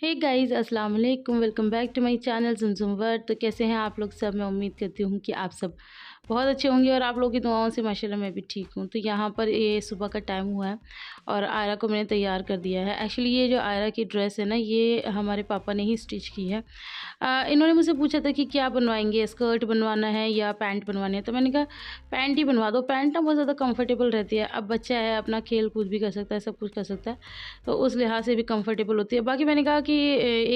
हे guys, अस्सलाम वालेकुम। Welcome back to my channel Zumzum world. तो कैसे हैं आप लोग सब? मैं उम्मीद करती हूँ कि आप सब बहुत अच्छे होंगे और आप लोगों की दुआओं से माशाल्लाह मैं भी ठीक हूँ। तो यहाँ पर ये सुबह का टाइम हुआ है और आयरा को मैंने तैयार कर दिया है। एक्चुअली ये जो आयरा की ड्रेस है ना, ये हमारे पापा ने ही स्टिच की है। इन्होंने मुझसे पूछा था कि क्या बनवाएंगे, स्कर्ट बनवाना है या पैंट बनवानी है। तो मैंने कहा पैंट ही बनवा दो, पैंट ना बहुत ज़्यादा कंफर्टेबल रहती है। अब बच्चा है, अपना खेल कूद भी कर सकता है, सब कुछ कर सकता है, तो उस लिहाज से भी कंफर्टेबल होती है। बाकी मैंने कहा कि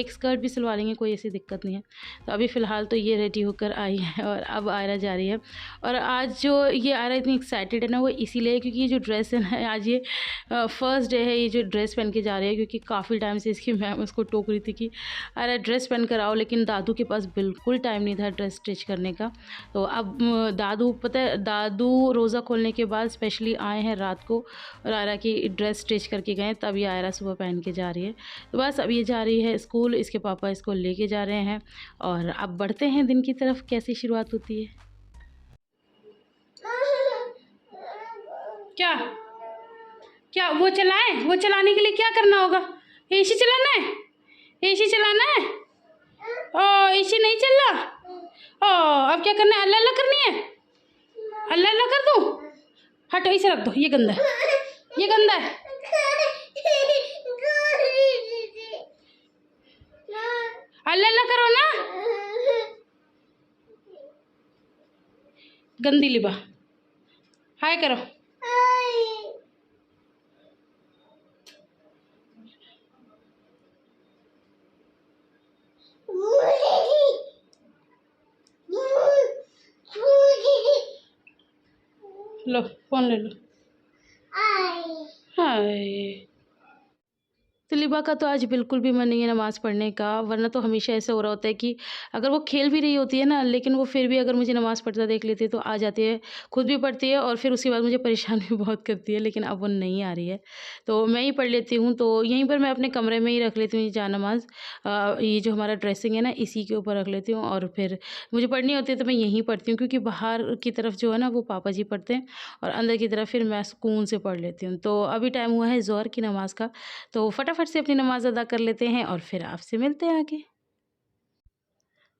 एक स्कर्ट भी सिलवा लेंगे, कोई ऐसी दिक्कत नहीं है। तो अभी फ़िलहाल तो ये रेडी होकर आई है और अब आयरा जा रही है। और आज जो ये आयरा इतनी एक्साइटेड है ना, वो इसीलिए क्योंकि ये जो ड्रेस है ना, आज ये फर्स्ट डे है ये जो ड्रेस पहन के जा रही है। क्योंकि काफ़ी टाइम से इसकी मैम उसको टोक रही थी कि अरे ड्रेस पहन कर आओ, लेकिन दादू के पास बिल्कुल टाइम नहीं था ड्रेस स्टिच करने का। तो अब दादू, पता है, दादू रोज़ा खोलने के बाद स्पेशली आए हैं रात को और आयरा की ड्रेस स्टिच करके गए, तब ये आयरा सुबह पहन के जा रही है। तो बस अब ये जा रही है स्कूल, इसके पापा इसको लेके जा रहे हैं और अब बढ़ते हैं दिन की तरफ। कैसी शुरुआत होती है? क्या क्या वो चलाएं? वो चलाने के लिए क्या करना होगा? एसी चलाना है? एसी चलाना है? ओ एसी नहीं चल रहा। ओ अब क्या करना है? अल्लाह अल्लाह करनी है? अल्लाह अल्लाह कर दूं? हटो, इसे रख दो, ये गंदा है, ये गंदा है। अल्लाह अल्लाह करो ना, गंदी लिबा। हाय करो। लो फोन ले लो। हाय। तो लिबा का तो आज बिल्कुल भी मन नहीं है नमाज़ पढ़ने का, वरना तो हमेशा ऐसा हो रहा होता है कि अगर वो खेल भी रही होती है ना, लेकिन वो फिर भी अगर मुझे नमाज़ पढ़ता देख लेती है तो आ जाती है, खुद भी पढ़ती है और फिर उसके बाद मुझे परेशान भी बहुत करती है। लेकिन अब वो नहीं आ रही है, तो मैं ही पढ़ लेती हूँ। तो यहीं पर मैं अपने कमरे में ही रख लेती हूँ ये जानमाज़। ये जो हमारा ड्रेसिंग है ना, इसी के ऊपर रख लेती हूँ और फिर मुझे पढ़नी होती है तो मैं यहीं पढ़ती हूँ, क्योंकि बाहर की तरफ जो है ना वो पापा जी पढ़ते हैं और अंदर की तरफ फिर मैं सुकून से पढ़ लेती हूँ। तो अभी टाइम हुआ है ज़ोहर की नमाज़ का, तो फटाफट से अपनी नमाज़ अदा कर लेते हैं और फिर आपसे मिलते हैं आगे।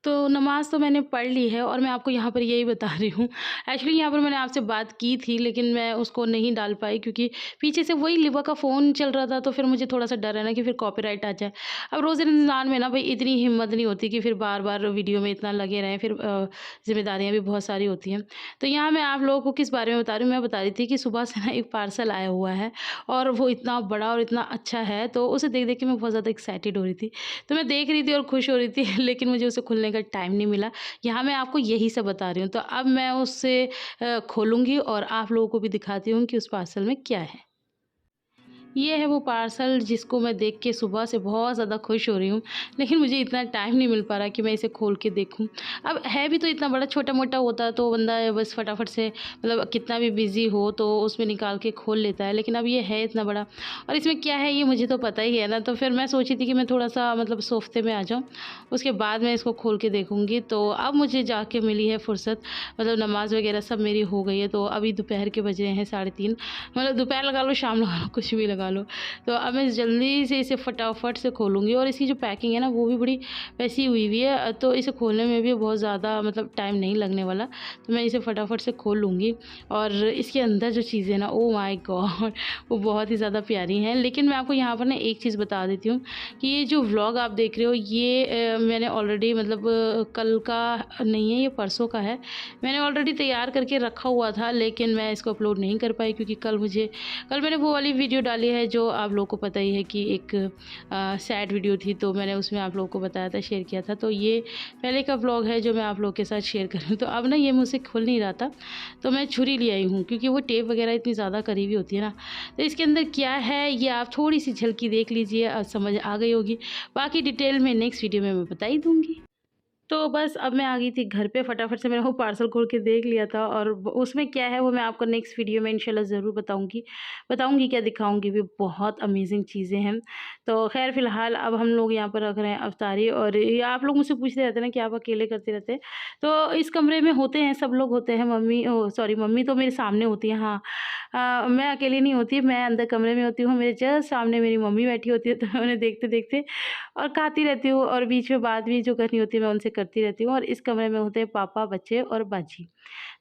तो नमाज़ तो मैंने पढ़ ली है और मैं आपको यहाँ पर यही बता रही हूँ। एक्चुअली यहाँ पर मैंने आपसे बात की थी, लेकिन मैं उसको नहीं डाल पाई क्योंकि पीछे से वही लिबा का फ़ोन चल रहा था, तो फिर मुझे थोड़ा-सा डर है ना कि फिर कॉपीराइट आ जाए। अब रोज़े रमज़ान में ना भई इतनी हिम्मत नहीं होती कि फिर बार-बार वीडियो में इतना लगे रहें, फिर ज़िम्मेदारियाँ भी बहुत सारी होती हैं। तो यहाँ मैं आप लोगों को किस बारे में बता रही हूँ, मैं बता रही थी कि सुबह से ना एक पार्सल आया हुआ है और वो इतना बड़ा और इतना अच्छा है, तो उसे देख-देख के मैं बहुत ज़्यादा एक्साइटेड हो रही थी। तो मैं देख रही थी और खुश हो रही थी लेकिन मुझे उसे खोलने का टाइम नहीं मिला। यहाँ मैं आपको यही सब बता रही हूँ। तो अब मैं उसे खोलूँगी और आप लोगों को भी दिखाती हूँ कि उस पार्सल में क्या है। ये है वो पार्सल जिसको मैं देख के सुबह से बहुत ज़्यादा खुश हो रही हूँ, लेकिन मुझे इतना टाइम नहीं मिल पा रहा कि मैं इसे खोल के देखूँ। अब है भी तो इतना बड़ा, छोटा-मोटा होता तो बंदा बस फटाफट से, मतलब कितना भी बिज़ी हो तो उसमें निकाल के खोल लेता है, लेकिन अब ये है इतना बड़ा और इसमें क्या है ये मुझे तो पता ही है ना। तो फिर मैं सोची थी कि मैं थोड़ा-सा मतलब सोफ़्ते में आ जाऊँ, उसके बाद मैं इसको खोल के देखूँगी। तो अब मुझे जाके मिली है फ़ुर्सत, मतलब नमाज़ वग़ैरह सब मेरी हो गई है। तो अभी दोपहर के बज रहे हैं 3:30, मतलब दोपहर लगा लो, शाम लगा लो, कुछ भी लगा लो। तो अब मैं जल्दी से इसे फटाफट से खोलूँगी और इसकी जो पैकिंग है ना वो भी बड़ी वैसी हुई हुई है, तो इसे खोलने में भी बहुत ज़्यादा मतलब टाइम नहीं लगने वाला। तो मैं इसे फटाफट से खोल लूँगी और इसके अंदर जो चीज़ें ना, ओह माय गॉड, वो बहुत ही ज़्यादा प्यारी हैं। लेकिन मैं आपको यहाँ पर ना एक चीज़ बता देती हूँ कि ये जो व्लॉग आप देख रहे हो ये मैंने ऑलरेडी, मतलब कल का नहीं है, ये परसों का है। मैंने ऑलरेडी तैयार करके रखा हुआ था, लेकिन मैं इसको अपलोड नहीं कर पाई क्योंकि कल मैंने वो वाली वीडियो डाली है जो आप लोगों को पता ही है कि एक सैड वीडियो थी, तो मैंने उसमें आप लोगों को बताया था, शेयर किया था। तो ये पहले का व्लॉग है जो मैं आप लोगों के साथ शेयर कर रही हूँ। तो अब ना ये मुझसे खुल नहीं रहा था, तो मैं छुरी ले आई हूँ क्योंकि वो टेप वगैरह इतनी ज़्यादा करीबी होती है ना। तो इसके अंदर क्या है ये आप थोड़ी सी झलकी देख लीजिए, समझ आ गई होगी। बाकी डिटेल में नेक्स्ट वीडियो में मैं बता ही दूँगी। तो बस अब मैं आ गई थी घर पे, फटाफट से मैंने वो पार्सल खोल के देख लिया था और उसमें क्या है वो मैं आपको नेक्स्ट वीडियो में इंशाल्लाह ज़रूर बताऊँगी। बताऊँगी क्या, दिखाऊँगी भी, बहुत अमेज़िंग चीज़ें हैं। तो ख़ैर फ़िलहाल अब हम लोग यहाँ पर रख रहे हैं अफ़्तारी, और ये आप लोग मुझसे पूछते रहते हैं ना कि आप अकेले करते रहते हैं। तो इस कमरे में होते हैं, सब लोग होते हैं, मम्मी ओह सॉरी मम्मी तो मेरे सामने होती है, हाँ। मैं अकेली नहीं होती, मैं अंदर कमरे में होती हूँ, मेरे जस्ट सामने मेरी मम्मी बैठी होती है, तो मैं उन्हें देखते-देखते और खाती रहती हूँ, और बीच में बात भी जो करनी होती है मैं उनसे करती रहती हूँ। और इस कमरे में होते हैं पापा, बच्चे और बाजी।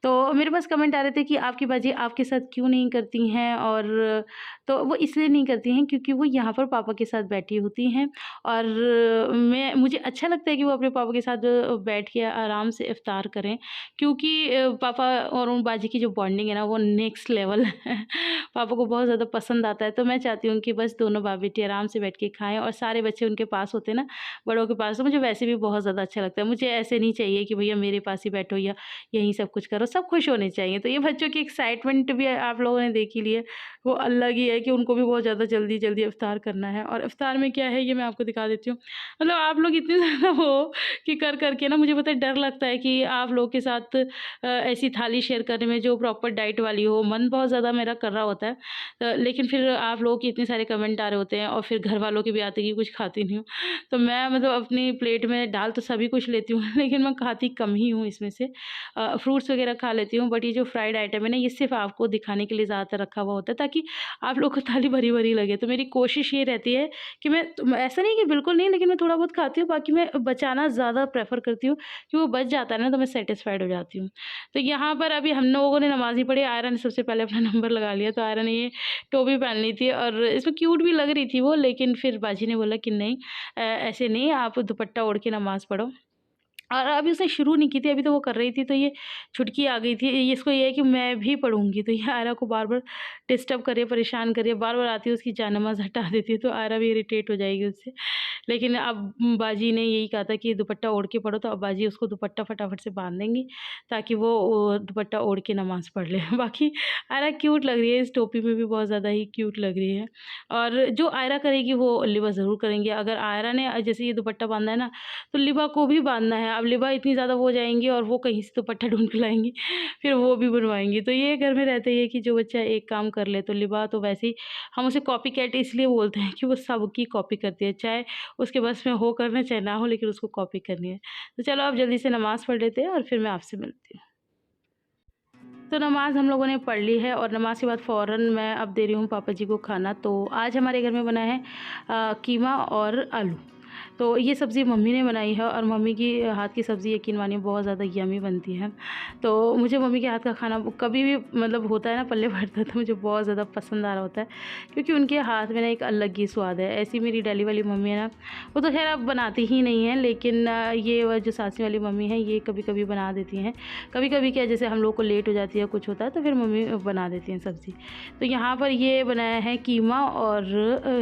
तो मेरे पास कमेंट आ रहे थे कि आपकी बाजी आपके साथ क्यों नहीं करती हैं, और तो वो इसलिए नहीं करती हैं क्योंकि वो यहाँ पर पापा के साथ बैठी होती हैं, और मैं मुझे अच्छा लगता है कि वो अपने पापा के साथ बैठ के आराम से इफ्तार करें, क्योंकि पापा और उन बाजी की जो बॉन्डिंग है ना वो नेक्स्ट लेवल है। पापा को बहुत ज़्यादा पसंद आता है, तो मैं चाहती हूँ कि बस दोनों बाप बेटी आराम से बैठ के खाएँ, और सारे बच्चे उनके पास होते हैं ना, बड़ों के पास, तो मुझे वैसे भी बहुत ज़्यादा अच्छा लगता है। मुझे ऐसे नहीं चाहिए कि भैया मेरे पास ही बैठो या यहीं सब कुछ करो, सब खुश होने चाहिए। तो ये बच्चों की एक्साइटमेंट भी आप लोगों ने देख ही ली है, वो अलग ही है कि उनको भी बहुत ज़्यादा जल्दी-जल्दी इफ्तार करना है। और इफ्तार में क्या है ये मैं आपको दिखा देती हूँ। मतलब आप लोग इतने ज़्यादा हो कि कर के ना मुझे पता है डर लगता है कि आप लोग के साथ ऐसी थाली शेयर करने में जो प्रॉपर डाइट वाली हो, मन बहुत ज़्यादा मेरा कर रहा होता है। लेकिन फिर आप लोगों के इतने सारे कमेंट आ रहे होते हैं, और फिर घर वालों के भी आते हैं कि कुछ खाती नहीं हूँ। तो मैं मतलब अपनी प्लेट में डाल तो सभी कुछ लेती हूँ लेकिन मैं खाती कम ही हूँ इसमें से। फ्रूट्स वगैरह खा लेती हूँ, बट ये जो फ्राइड आइटम है ना, ये सिर्फ़ आपको दिखाने के लिए ज़्यादातर रखा हुआ होता है, ताकि आप लोग को थाली भरी-भरी लगे। तो मेरी कोशिश ये रहती है कि ऐसा नहीं कि बिल्कुल नहीं, लेकिन मैं थोड़ा बहुत खाती हूँ, बाकी मैं बचाना ज़्यादा प्रेफ़र करती हूँ, कि वो बच जाता है ना तो मैं सैटिस्फाइड हो जाती हूँ। तो यहाँ पर अभी हम लोगों ने नमाज़ नहीं पढ़ी, आयरा ने सबसे पहले अपना नंबर लगा लिया, तो आयरा ने ये टोपी पहन ली थी, और इसमें क्यूट भी लग रही थी वो, लेकिन फिर बाजी ने बोला कि नहीं, ऐसे नहीं, आप दुपट्टा ओढ़ के नमाज़ पढ़ो। और अभी उसने शुरू नहीं की थी, अभी तो वो कर रही थी, तो ये छुटकी आ गई थी। ये इसको ये है कि मैं भी पढ़ूँगी, तो ये आयरा को बार-बार डिस्टर्ब कर रही है, परेशान कर रही है, बार-बार आती है उसकी जान-नमाज़ हटा देती है, तो आयरा भी इरिटेट हो जाएगी उससे। लेकिन अब बाजी ने यही कहा था कि दुपट्टा ओढ़ के पढ़ो, तो अब बाजी उसको दुपट्टा फटाफट से बाँध देंगी, ताकि वो दुपट्टा ओढ़ के नमाज़ पढ़ ले। बाकी आयरा क्यूट लग रही है, इस टोपी में भी बहुत ज़्यादा ही क्यूट लग रही है। और जो आयरा करेगी वो लिबा ज़रूर करेंगे। अगर आयरा ने जैसे ये दुपट्टा बाँधा है ना, तो लिबा को भी बाँधना है। अब लिबा इतनी ज़्यादा वो हो जाएँगी, और वो कहीं से दुपट्टा ढूँढ के लाएँगी, फिर वो भी बनवाएँगी। तो ये घर में रहता ही है कि जो बच्चा एक काम कर ले, तो लिबा तो वैसे ही हम उसे कॉपी कैट इसलिए बोलते हैं कि वो सबकी कॉपी करती है, चाहे उसके बस में हो करना, चाहे ना हो, लेकिन उसको कॉपी करनी है। तो चलो अब जल्दी से नमाज़ पढ़ लेते हैं, और फिर मैं आपसे मिलती हूँ। तो नमाज़ हम लोगों ने पढ़ ली है, और नमाज़ के बाद फ़ौरन मैं अब दे रही हूँ पापा जी को खाना। तो आज हमारे घर में बना है कीमा और आलू। तो ये सब्ज़ी मम्मी ने बनाई है, और मम्मी की हाथ की सब्ज़ी यकीन मानिए बहुत ज़्यादा यम्मी बनती है। तो मुझे मम्मी के हाथ का खाना कभी भी मतलब होता है ना पल्ले भरता, तो मुझे बहुत ज़्यादा पसंद आ रहा होता है, क्योंकि उनके हाथ में ना एक अलग ही स्वाद है। ऐसी मेरी दिल्ली वाली मम्मी है ना, वो तो ख़ैर अब बनाती ही नहीं है, लेकिन ये जो सासनी वाली मम्मी है ये कभी-कभी बना देती हैं। कभी-कभी क्या, जैसे हम लोग को लेट हो जाती है, कुछ होता है, तो फिर मम्मी बना देती हैं सब्ज़ी। तो यहाँ पर ये बनाया है कीमा और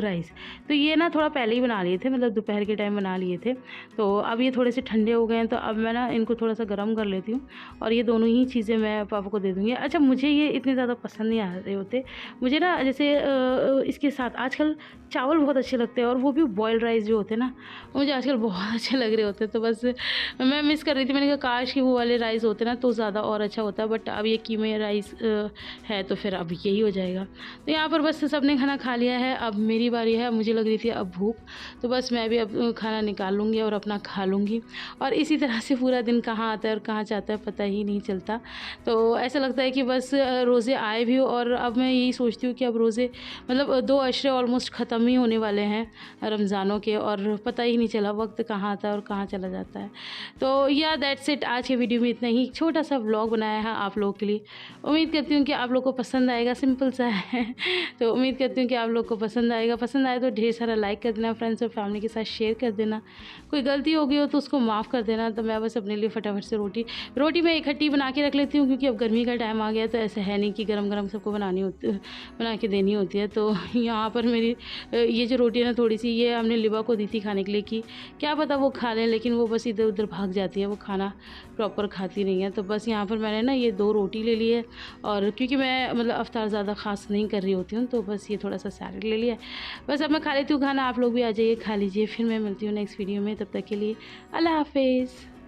राइस। तो ये ना थोड़ा पहले ही बना लिए थे, मतलब दोपहर के टाइम बना लिए थे। तो अब ये थोड़े से ठंडे हो गए हैं, तो अब मैं ना इनको थोड़ा-सा गर्म कर लेती हूँ, और ये दोनों ही चीज़ें मैं पापा को दे दूँगी। अच्छा, मुझे ये इतने ज़्यादा पसंद नहीं आ रहे होते। मुझे ना जैसे इसके साथ आजकल चावल बहुत अच्छे लगते हैं, और वो भी बॉइल्ड राइस जो होते हैं ना, मुझे आजकल बहुत अच्छे लग रहे होते हैं। तो बस मैं मिस कर रही थी, मैंने कहा काश कि वो वाले राइस होते ना तो ज़्यादा और अच्छा होता, बट अब ये कीमे राइस है, तो फिर अब यही हो जाएगा। तो यहाँ पर बस सबने खाना खा लिया है, अब मेरी बारी है। मुझे लग रही थी अब भूख, तो बस मैं भी अब खाना निकाल लूँगी और अपना खा लूँगी, और इसी तरह से पूरा दिन कहाँ आता है और कहाँ जाता है पता ही नहीं चलता। तो ऐसा लगता है कि बस रोज़े आए भी हो, और अब मैं यही सोचती हूँ कि अब रोज़े मतलब 2 अशरे ऑलमोस्ट ख़त्म ही होने वाले हैं रमज़ानों के, और पता ही नहीं चला वक्त कहाँ आता है और कहाँ चला जाता है। तो या दैट्स इट, आज के वीडियो में इतना ही, छोटा सा व्लॉग बनाया है आप लोगों के लिए। उम्मीद करती हूँ कि आप लोग को पसंद आएगा, सिंपल सा है। तो उम्मीद करती हूँ कि आप लोग को पसंद आएगा। पसंद आए तो ढेर सारा लाइक कर देना, फ्रेंड्स और फैमिली के साथ शेयर कर देना। कोई गलती हो गई हो तो उसको माफ़ कर देना। तो मैं बस अपने लिए फटाफट से रोटी मैं इकट्ठी बना के रख लेती हूँ, क्योंकि अब गर्मी का टाइम आ गया है, तो ऐसा है नहीं कि गरम-गरम सबको बना के देनी होती है। तो यहाँ पर मेरी ये जो रोटी है ना, थोड़ी-सी ये हमने लिबा को दी थी खाने के लिए, कि क्या पता वो खा लें, लेकिन वो बस इधर-उधर भाग जाती है, वो खाना प्रॉपर खाती नहीं है। तो बस यहाँ पर मैंने ना ये 2 रोटी ले ली है, और क्योंकि मैं मतलब अफ्तार ज़्यादा ख़ास नहीं कर रही होती हूँ, तो बस ये थोड़ा-सा सैलेड ले लिया है। बस अब मैं खा लेती हूँ खाना, आप लोग भी आ जाइए, खा लीजिए। फिर मैं मिलती हूँ नेक्स्ट वीडियो में, तब तक के लिए अल्लाह हाफ़िज़।